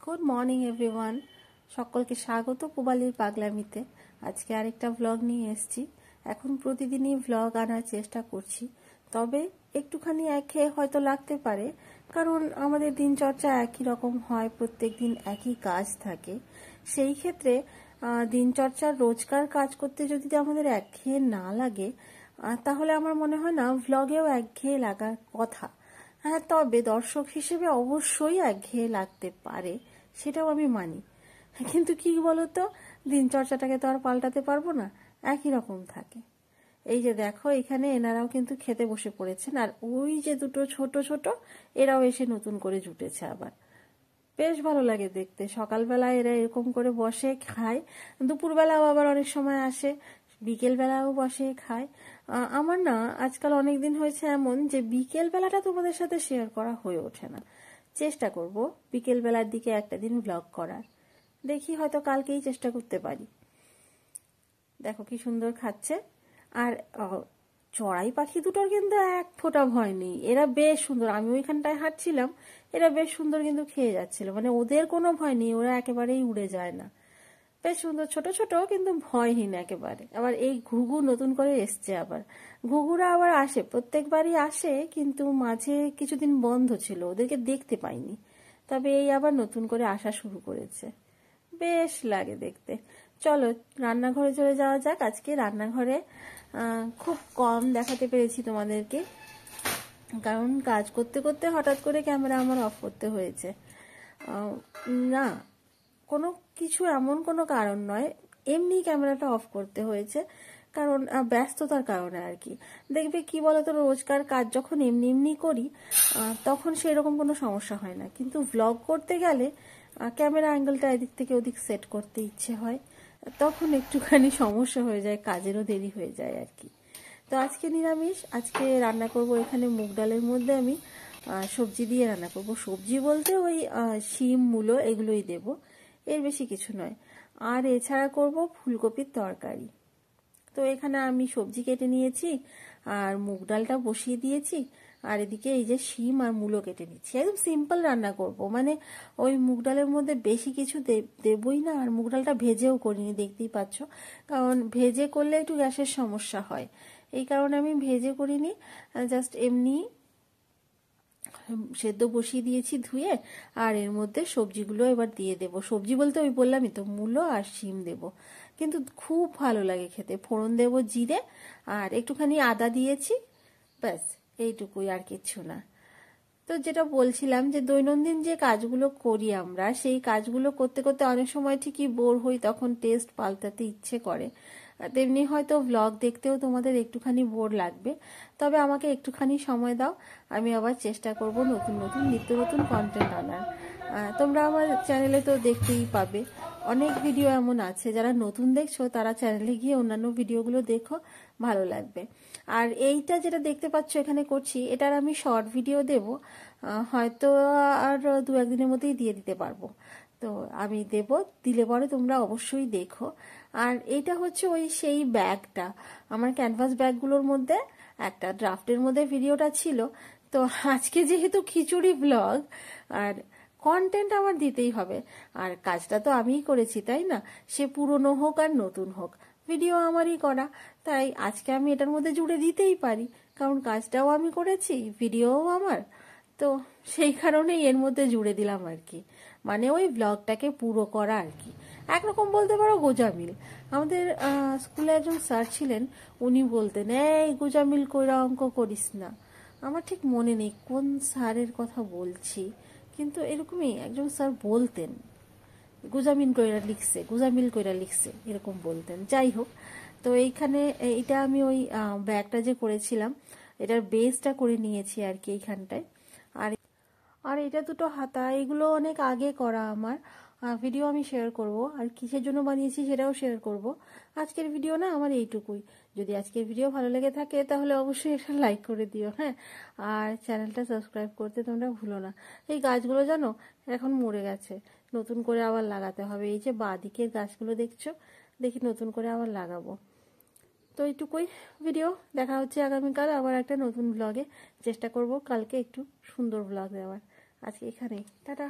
Good morning everyone, সকলকে স্বাগত পুবালির পাগলামিতে। আজকে আরেকটা ভ্লগ নিয়ে এসেছি। এখন প্রতিদিনই ভ্লগ আনার চেষ্টা করছি, তবে একটুখানি একঘেয়ে হয়তো লাগতে পারে, কারণ আমাদের দিনচর্চা একই রকম হয়, প্রত্যেক দিন একই কাজ থাকে। সেই ক্ষেত্রে দিনচর্চার রোজকার কাজ করতে যদি আমাদের একঘেয়ে না লাগে, তাহলে আমার মনে হয় না ভ্লগেও একঘেয়ে লাগার কথা। হ্যাঁ, তবে দর্শক হিসেবে অবশ্যই একঘেয়ে লাগতে পারে, সেটাও আমি মানি। কিন্তু কি বলতো, দিনচর্চাটাকে তো আর পাল্টাতে পারবো না, একই রকম থাকে। এই যে দেখো, এখানে এনারাও কিন্তু খেতে বসে পড়েছেন, আর ওই যে দুটো ছোট ছোট এরাও এসে নতুন করে জুটেছে আবার। বেশ ভালো লাগে দেখতে। সকালবেলা এরা এরকম করে বসে খায়, দুপুরবেলাও আবার অনেক সময় আসে, বিকেলবেলাও বসে খায়। আমার না আজকাল অনেক দিন হয়েছে এমন যে বিকেল বেলাটা তোমাদের সাথে শেয়ার করা হয়ে ওঠে না। চেষ্টা করব বিকেল বেলার দিকে একটা দিন ব্লগ করার, দেখি হয়তো কালকেই চেষ্টা করতে পারি। দেখো কি সুন্দর খাচ্ছে। আর চড়াই পাখি দুটোর কিন্তু এক ফোঁটা ভয় নেই, এরা বেশ সুন্দর। আমি ওইখানটায় হাঁটছিলাম, এরা বেশ সুন্দর কিন্তু খেয়ে যাচ্ছিল, মানে ওদের কোনো ভয় নেই, ওরা একেবারেই উড়ে যায় না। বেশ সুন্দর ছোট ছোট, কিন্তু ভয়হীন একেবারে। আবার এই ঘুঘু নতুন করে এসছে আবার। ঘুঘুরা আবার আসে, প্রত্যেকবারই আসে, কিন্তু মাঝে কিছুদিন বন্ধ ছিল, ওদেরকে দেখতে পাইনি। তবে এই আবার নতুন করে আসা শুরু করেছে, বেশ লাগে দেখতে। চলো রান্নাঘরে চলে যাওয়া যাক। আজকে রান্নাঘরে খুব কম দেখাতে পেরেছি তোমাদেরকে, কারণ কাজ করতে করতে হঠাৎ করে ক্যামেরা আমার অফ করতে হয়েছে। না, কোনো কিছু এমন কোনো কারণ নয়, এমনি ক্যামেরাটা অফ করতে হয়েছে, কারণ ব্যস্ততার কারণে আর কি। দেখবে কি বলতো, রোজকার কাজ যখন এমনি এমনি করি তখন সেরকম কোনো সমস্যা হয় না, কিন্তু ভ্লগ করতে গেলে ক্যামেরা অ্যাঙ্গেলটা এদিক থেকে ওদিক সেট করতে ইচ্ছে হয়, তখন একটুখানি সমস্যা হয়ে যায়, কাজেরও দেরি হয়ে যায় আর কি। তো আজকে নিরামিষ, আজকে রান্না করব এখানে মুগ ডালের মধ্যে আমি সবজি দিয়ে রান্না করব। সবজি বলতে ওই শিম মূলো এগুলোই দেব, এর বেশি কিছু নয়। আর এছাড়া করব ফুলকপির তরকারি। তো এখানে আমি সবজি কেটে নিয়েছি, আর মুগ ডালটা বসিয়ে দিয়েছি, আর এদিকে এই যে শিম আর মূলো কেটে নিচ্ছি। একদম সিম্পল রান্না করব, মানে ওই মুগ ডালের মধ্যে বেশি কিছু দেবই না। আর মুগ ডালটা ভেজেও করিনি, দেখতেই পাচ্ছ, কারণ ভেজে করলে একটু গ্যাসের সমস্যা হয়, এই কারণে আমি ভেজে করিনি, জাস্ট এমনি সেদ্ধ বসিয়ে দিয়েছি ধুয়ে। আর এর মধ্যে সবজিগুলো এবার দিয়ে দেব। সবজি বলতে ওই বললামই তো, মূলো আর শিম দেব, কিন্তু খুব ভালো লাগে খেতে। ফোড়ন দেব জিরে, আর একটুখানি আদা দিয়েছি, ব্যাস এইটুকুই, আর কিচ্ছু না। তো যেটা বলছিলাম, যে দৈনন্দিন যে কাজগুলো করি আমরা, সেই কাজগুলো করতে করতে অনেক সময় ঠিকই বোর হই, তখন টেস্ট পাল্টাতে ইচ্ছে করে। তেমনি হয়তো ভ্লগ দেখতেও তোমাদের একটুখানি বোর লাগবে, তবে আমাকে একটুখানি সময় দাও, আমি আবার চেষ্টা করব নতুন নতুন নিত্য নতুন কন্টেন্ট আনার। তোমরা আমার চ্যানেলে তো দেখতেই পাবে, অনেক ভিডিও এমন আছে, যারা নতুন দেখছো তারা চ্যানেলে গিয়ে অন্যান্য ভিডিওগুলো দেখো, ভালো লাগবে। আর এইটা যেটা দেখতে পাচ্ছ এখানে করছি, এটার আমি শর্ট ভিডিও দেব, হয়তো আর 2-1 দিনের মধ্যেই দিয়ে দিতে পারবো। তো আমি দেব, দিলে পরে তোমরা অবশ্যই দেখো। আর এটা হচ্ছে ওই সেই ব্যাগটা, আমার ক্যানভাস ব্যাগগুলোর মধ্যে একটা ড্রাফটের মধ্যে ভিডিওটা ছিল। তো আজকে যেহেতু খিচুড়ি ব্লগ, আর কন্টেন্ট আমার দিতেই হবে, আর কাজটা তো আমিই করেছি তাই না, সে পুরনো হোক আর নতুন হোক, ভিডিও আমারই করা, তাই আজকে আমি এটার মধ্যে জুড়ে দিতেই পারি, কারণ কাজটাও আমি করেছি, ভিডিওও আমার। তো সেই কারণেই এর মধ্যে জুড়ে দিলাম আর কি, মানে ওই ব্লগটাকে পুরো করা আর কি, একরকম বলতে পারো গোজামিল। আমাদের স্কুলে একজন স্যার ছিলেন, উনি বলতেন, এই গোজামিল কইরা অঙ্ক করিস না। আমার ঠিক মনে নেই কোন স্যারের কথা বলছি, কিন্তু এরকমই একজন স্যার বলতেন, গুজামিল কইরা লিখছে, গুজামিল কইরা লিখছে, এরকম বলতেন। যাই হোক, তো এইখানে এটা আমি ওই ব্যাগটা যে করেছিলাম, এটার বেসটা করে নিয়েছি আর কি এইখানটায়। আর আর এটা দুটো হাতা, এগুলো অনেক আগে করা আমার, ভিডিও আমি শেয়ার করব, আর কিসের জন্য বানিয়েছি সেটাও শেয়ার করব। আজকের ভিডিও না আমার এইটুকুই। যদি আজকের ভিডিও ভালো লেগে থাকে তাহলে অবশ্যই একটা লাইক করে দিও, হ্যাঁ, আর চ্যানেলটা সাবস্ক্রাইব করতে তোমরা ভুলো না। এই গাছগুলো জানো এখন মরে গেছে, নতুন করে আবার লাগাতে হবে। এই যে বাঁদিকের গাছগুলো দেখছো, দেখি নতুন করে আবার লাগাবো। তো এইটুকুই ভিডিও, দেখা হচ্ছে আগামীকাল আবার একটা নতুন ব্লগে। চেষ্টা করব কালকে একটু সুন্দর ব্লগ দেওয়ার। আজকে এখানেই, টাটা।